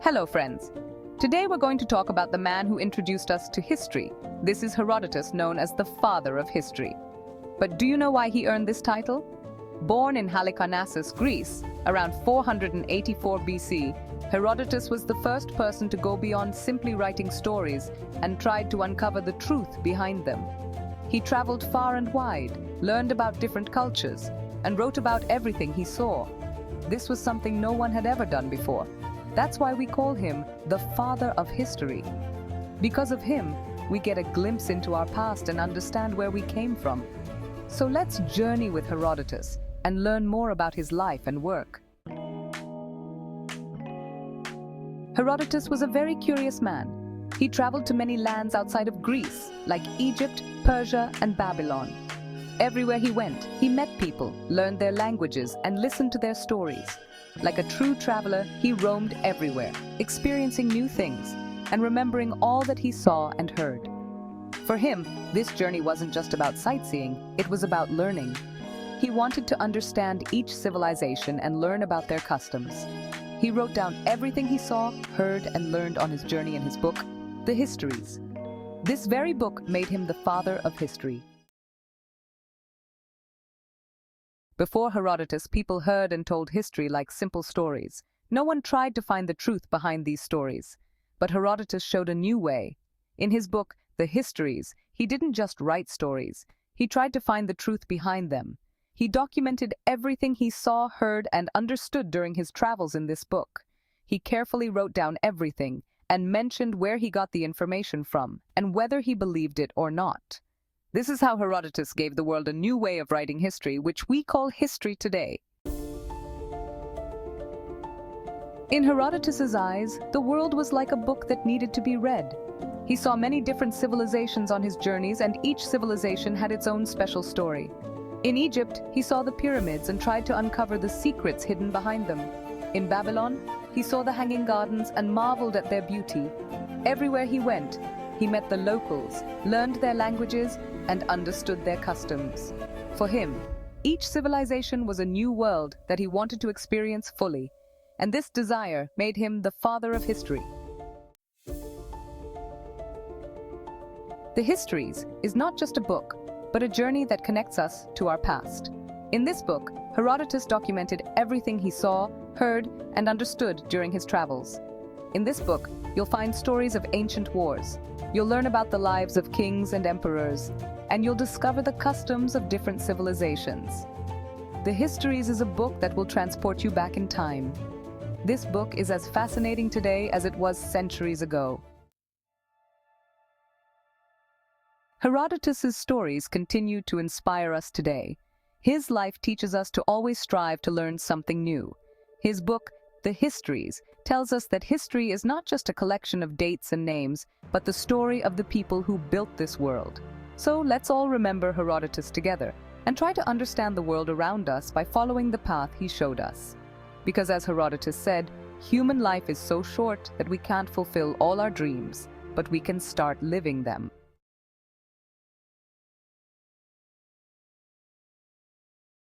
Hello, friends. Today we're going to talk about the man who introduced us to history. This is Herodotus, known as the father of history. But do you know why he earned this title? Born in Halicarnassus, Greece, around 484 BC, Herodotus was the first person to go beyond simply writing stories and tried to uncover the truth behind them. He traveled far and wide, learned about different cultures, and wrote about everything he saw. This was something no one had ever done before. That's why we call him the father of history. Because of him, we get a glimpse into our past and understand where we came from. So let's journey with Herodotus and learn more about his life and work. Herodotus was a very curious man. He traveled to many lands outside of Greece, like Egypt, Persia, and Babylon. Everywhere he went, he met people, learned their languages, and listened to their stories. Like a true traveler, he roamed everywhere, experiencing new things and remembering all that he saw and heard. For him, this journey wasn't just about sightseeing, it was about learning. He wanted to understand each civilization and learn about their customs. He wrote down everything he saw, heard, and learned on his journey in his book, The Histories. This very book made him the father of history. Before Herodotus, people heard and told history like simple stories. No one tried to find the truth behind these stories. But Herodotus showed a new way. In his book, The Histories, he didn't just write stories. He tried to find the truth behind them. He documented everything he saw, heard, and understood during his travels in this book. He carefully wrote down everything and mentioned where he got the information from and whether he believed it or not. This is how Herodotus gave the world a new way of writing history, which we call history today. In Herodotus's eyes, the world was like a book that needed to be read. He saw many different civilizations on his journeys, and each civilization had its own special story. In Egypt, he saw the pyramids and tried to uncover the secrets hidden behind them. In Babylon, he saw the Hanging Gardens and marveled at their beauty. Everywhere he went, he met the locals, learned their languages, and understood their customs. For him, each civilization was a new world that he wanted to experience fully, and this desire made him the father of history. The Histories is not just a book, but a journey that connects us to our past. In this book, Herodotus documented everything he saw, heard, and understood during his travels. In this book, you'll find stories of ancient wars. You'll learn about the lives of kings and emperors, and you'll discover the customs of different civilizations. The Histories is a book that will transport you back in time. This book is as fascinating today as it was centuries ago. Herodotus's stories continue to inspire us today. His life teaches us to always strive to learn something new. His book, The Histories, tells us that history is not just a collection of dates and names, but the story of the people who built this world. So let's all remember Herodotus together and try to understand the world around us by following the path he showed us. Because as Herodotus said, human life is so short that we can't fulfill all our dreams, but we can start living them.